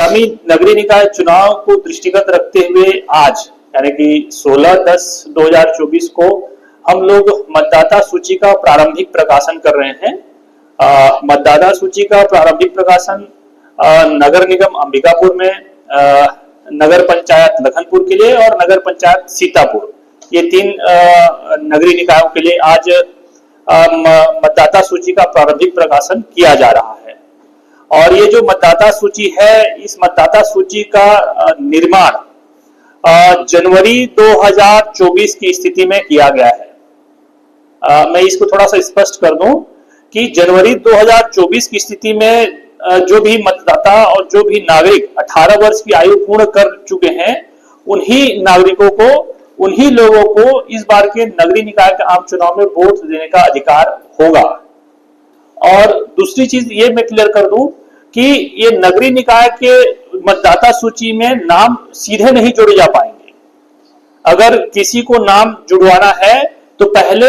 आगामी नगरीय निकाय चुनाव को दृष्टिगत रखते हुए आज यानी कि 16/10/2024 को हम लोग मतदाता सूची का प्रारंभिक प्रकाशन कर रहे हैं। मतदाता सूची का प्रारंभिक प्रकाशन नगर निगम अंबिकापुर में, नगर पंचायत लखनपुर के लिए और नगर पंचायत सीतापुर, ये 3 नगरीय निकायों के लिए आज मतदाता सूची का प्रारंभिक प्रकाशन किया जा रहा है। और ये जो मतदाता सूची है, इस मतदाता सूची का निर्माण जनवरी 2024 की स्थिति में किया गया है। मैं इसको थोड़ा सा स्पष्ट कर दूं कि जनवरी 2024 की स्थिति में जो भी मतदाता और जो भी नागरिक 18 वर्ष की आयु पूर्ण कर चुके हैं, उन्हीं नागरिकों को, उन्हीं लोगों को इस बार के नगरीय निकाय के आम चुनाव में वोट देने का अधिकार होगा। और दूसरी चीज ये मैं क्लियर कर दूं कि ये नगरीय निकाय के मतदाता सूची में नाम सीधे नहीं जोड़े जा पाएंगे। अगर किसी को नाम जुड़वाना है तो पहले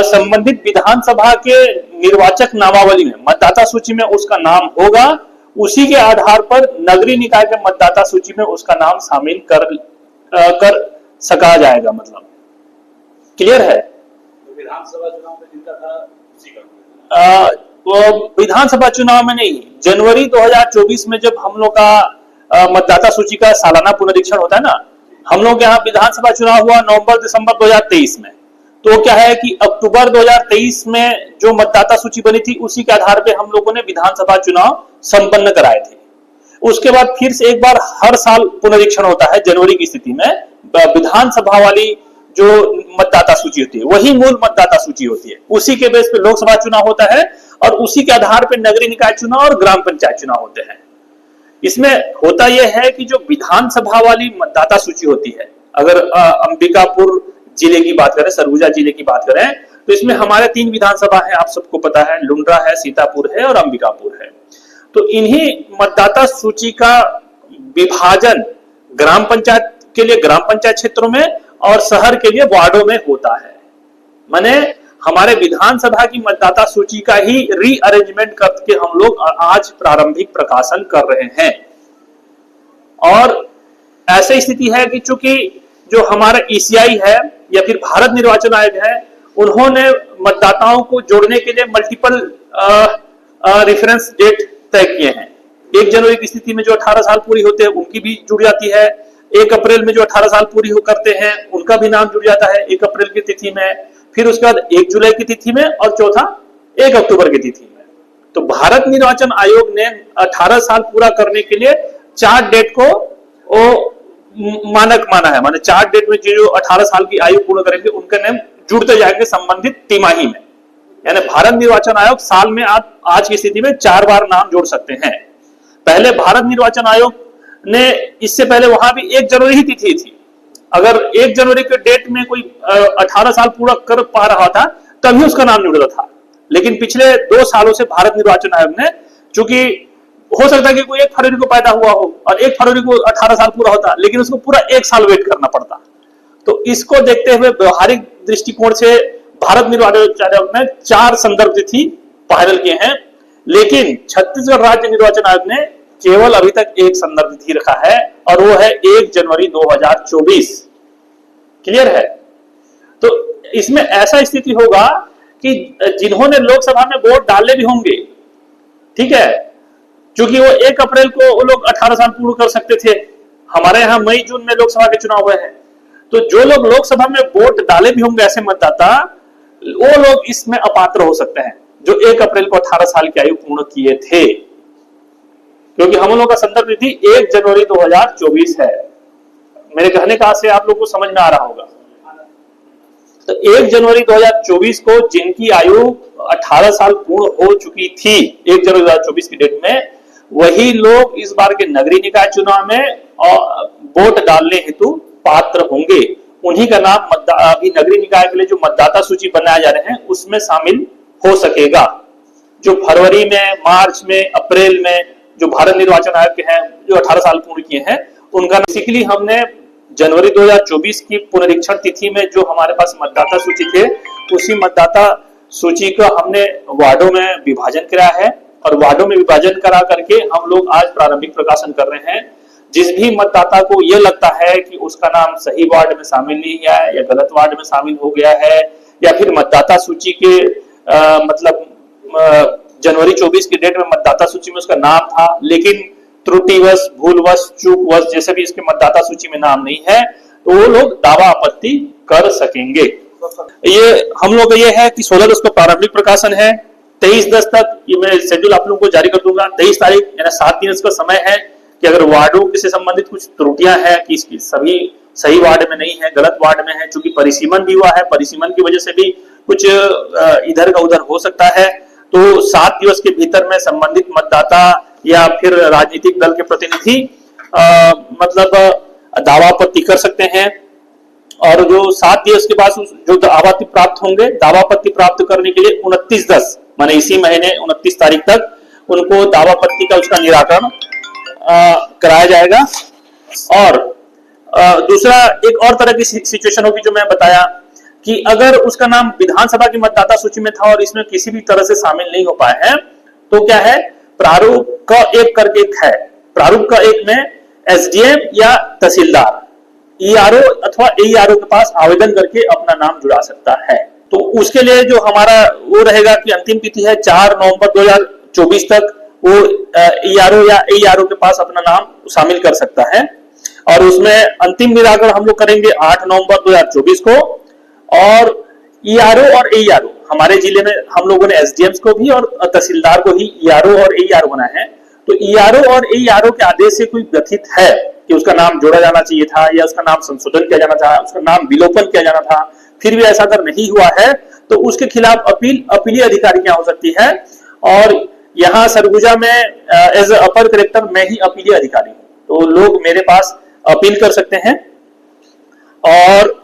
संबंधित विधानसभा के निर्वाचक नामावली में, मतदाता सूची में उसका नाम होगा, उसी के आधार पर नगरीय निकाय के मतदाता सूची में उसका नाम शामिल कर सका जाएगा। मतलब क्लियर है? विधानसभा चुनाव में जिनका था उसी का विधानसभा चुनाव में नहीं, जनवरी 2024 में जब हम लोग का मतदाता सूची का सालाना पुनरीक्षण होता है ना, हम लोग यहाँ विधानसभा चुनाव हुआ नवंबर-दिसंबर 2023 में, तो क्या है कि अक्टूबर 2023 में जो मतदाता सूची बनी थी उसी के आधार पे हम लोगों ने विधानसभा चुनाव संपन्न कराए थे। उसके बाद फिर से एक बार हर साल पुनरीक्षण होता है जनवरी की स्थिति में, विधानसभा वाली जो मतदाता सूची होती है वही मूल मतदाता सूची होती है, उसी के बेस पे लोकसभा चुनाव होता है और उसी के आधार पे नगरीय निकाय चुनाव और ग्राम पंचायत चुनाव होते हैं। इसमें होता यह है कि जो विधानसभा वाली मतदाता सूची होती है, अगर अंबिकापुर जिले की बात करें, सरगुजा जिले की बात करें, तो इसमें हमारे 3 विधानसभा है, आप सबको पता है, लुंड्रा है, सीतापुर है और अंबिकापुर है। तो इन्हीं मतदाता सूची का विभाजन ग्राम पंचायत के लिए ग्राम पंचायत क्षेत्रों में और शहर के लिए वार्डों में होता है। माने हमारे विधानसभा की मतदाता सूची का ही रीअरेंजमेंट करके हम लोग आज प्रारंभिक प्रकाशन कर रहे हैं। और ऐसी स्थिति है कि चूंकि जो हमारा ईसीआई है या फिर भारत निर्वाचन आयोग है, उन्होंने मतदाताओं को जोड़ने के लिए मल्टीपल रेफरेंस डेट तय किए हैं। 1 जनवरी की स्थिति में जो 18 साल पूरी होते हैं उनकी भी जुड़ जाती है, 1 अप्रैल में जो 18 साल पूरी करते हैं उनका भी नाम जुड़ जाता है 1 अप्रैल की तिथि में, फिर उसके बाद 1 जुलाई की तिथि में और चौथा 1 अक्टूबर की तिथि में। तो भारत निर्वाचन आयोग ने 18 साल पूरा करने के लिए 4 डेट को मानक माना है। माने 4 डेट में जो 18 साल की आयु पूर्ण करेंगे उनके नाम जुड़ते जाएंगे संबंधित तिमाही में। यानी भारत निर्वाचन आयोग साल में आज की स्थिति में 4 बार नाम जोड़ सकते हैं। पहले भारत निर्वाचन आयोग ने, इससे पहले वहां भी 1 जनवरी ही तिथि थी। अगर 1 जनवरी के डेट में कोई 18 साल पूरा कर पा रहा था तभी उसका नाम जुड़ता था। लेकिन पिछले 2 सालों से भारत निर्वाचन आयोग ने, चूंकि हो सकता है कि कोई 1 फरवरी को पैदा हुआ हो और 1 फरवरी को 18 साल पूरा होता, लेकिन उसको पूरा 1 साल वेट करना पड़ता। तो इसको देखते हुए व्यवहारिक दृष्टिकोण से भारत निर्वाचन आयोग ने 4 संदर्भ तिथि फाइनल किए हैं, लेकिन छत्तीसगढ़ राज्य निर्वाचन आयोग ने केवल अभी तक 1 संदर्भ तिथि रखा है और वो है 1 जनवरी 2024। क्लियर है? तो इसमें ऐसा स्थिति होगा कि जिन्होंने लोकसभा में वोट डाले भी होंगे, ठीक है, क्योंकि वो 1 अप्रैल को वो लोग 18 साल पूर्ण कर सकते थे, हमारे यहाँ मई जून में लोकसभा के चुनाव हुए हैं, तो जो लोग लोकसभा में वोट डाले भी होंगे ऐसे मतदाता, वो लोग इसमें अपात्र हो सकते हैं जो 1 अप्रैल को 18 साल की आयु पूर्ण किए थे, क्योंकि हम लोगों का संदर्भ तिथि 1 जनवरी 2024 है। मेरे कहने का से आप लोग को समझ में आ रहा होगा। तो 1 जनवरी 2024 को जिनकी आयु 18 साल पूर्ण हो चुकी थी 1 जनवरी 2024 की डेट में, वही लोग इस बार के नगरीय निकाय चुनाव में वोट डालने हेतु पात्र होंगे। उन्हीं का नाम अभी नगरीय निकाय के लिए जो मतदाता सूची बनाए जा रहे हैं उसमें शामिल हो सकेगा। जो फरवरी में, मार्च में, अप्रैल में जो भारत निर्वाचन आयोग के हैं जो 18 साल पूर्ण किए हैं, उनका बेसिकली हमने जनवरी 2024 की पुनरीक्षण तिथि में जो हमारे पास मतदाता सूची थे, उसी मतदाता सूची का हमने वार्डों में विभाजन कराया है और वार्डों में विभाजन करा करके हम लोग आज प्रारंभिक प्रकाशन कर रहे हैं। जिस भी मतदाता को यह लगता है कि उसका नाम सही वार्ड में शामिल नहीं किया है या गलत वार्ड में शामिल हो गया है, या फिर मतदाता सूची के मतलब जनवरी 24 की डेट में मतदाता सूची में उसका नाम था लेकिन त्रुटिवश, भूलवश, चूकवश जैसे भी इसके मतदाता सूची में नाम नहीं है, तो वो लोग दावा आपत्ति कर सकेंगे। ये हम लोग ये है कि 16 को प्रारंभिक प्रकाशन है, 23/10 तक ये मैं शेड्यूल आप लोगों को जारी कर दूंगा। 23 तारीख यानी 7 दिन इसका समय है कि अगर वार्डों से संबंधित कुछ त्रुटियां हैं कि इसकी सभी सही वार्ड में नहीं है, गलत वार्ड में है, चूंकि परिसीमन भी हुआ है, परिसीमन की वजह से भी कुछ इधर का उधर हो सकता है, तो 7 दिवस के भीतर में संबंधित मतदाता या फिर राजनीतिक दल के प्रतिनिधि मतलब दावा आपत्ति कर सकते हैं। और जो 7 दिवस के बाद जो दावापत्ति प्राप्त होंगे, दावापत्ति प्राप्त करने के लिए 29/10 माने इसी महीने 29 तारीख तक उनको दावापत्ति का उसका निराकरण कराया जाएगा। और दूसरा एक और तरह की सिचुएशन होगी जो मैं बताया कि अगर उसका नाम विधानसभा की मतदाता सूची में था और इसमें किसी भी तरह से शामिल नहीं हो पाए हैं, तो क्या है, प्रारूप का एक करके एक है, प्रारूप का एक में एसडीएम या तहसीलदार ईआरओ अथवा एईआरओ के पास आवेदन करके अपना नाम जुड़ा सकता है। तो उसके लिए जो हमारा वो रहेगा कि अंतिम तिथि है 4 नवंबर 2024 तक वो ईआरओ या एईआरओ के पास अपना नाम शामिल कर सकता है। और उसमें अंतिम निराकरण हम लोग करेंगे 8 नवंबर 2024 को। और ईआरओ और एईआरओ हमारे जिले में हम लोगों ने एसडीएम्स को भी और तहसीलदार को ही ईआरओ और एईआरओ बनाए हैं। तो ईआरओ और एईआरओ के आदेश से कोई ग्रथित है कि उसका नाम जोड़ा जाना चाहिए था या उसका नाम संशोधन किया जाना था, उसका नाम विलोपन किया जाना था, फिर भी ऐसा अगर नहीं हुआ है तो उसके खिलाफ अपीलीय अधिकारी क्या हो सकती है। और यहाँ सरगुजा में एज अपर कलेक्टर मैं ही अपीलीय अधिकारी हूँ, तो लोग मेरे पास अपील कर सकते हैं। और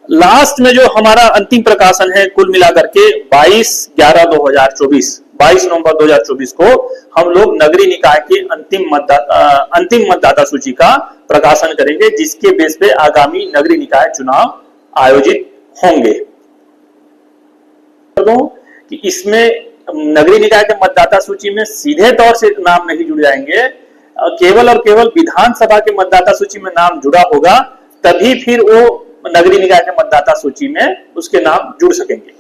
लास्ट में जो हमारा अंतिम प्रकाशन है कुल मिलाकर के 22 नवंबर 2024 को हम लोग नगरीय निकाय के अंतिम मतदाता सूची का प्रकाशन करेंगे, जिसके बेस पे आगामी नगरीय निकाय चुनाव आयोजित होंगे। कि इसमें नगरीय निकाय के मतदाता सूची में सीधे तौर से नाम नहीं जुड़ जाएंगे, केवल और केवल विधानसभा के मतदाता सूची में नाम जुड़ा होगा, तभी फिर वो नगरीय निकाय के मतदाता सूची में उसके नाम जुड़ सकेंगे।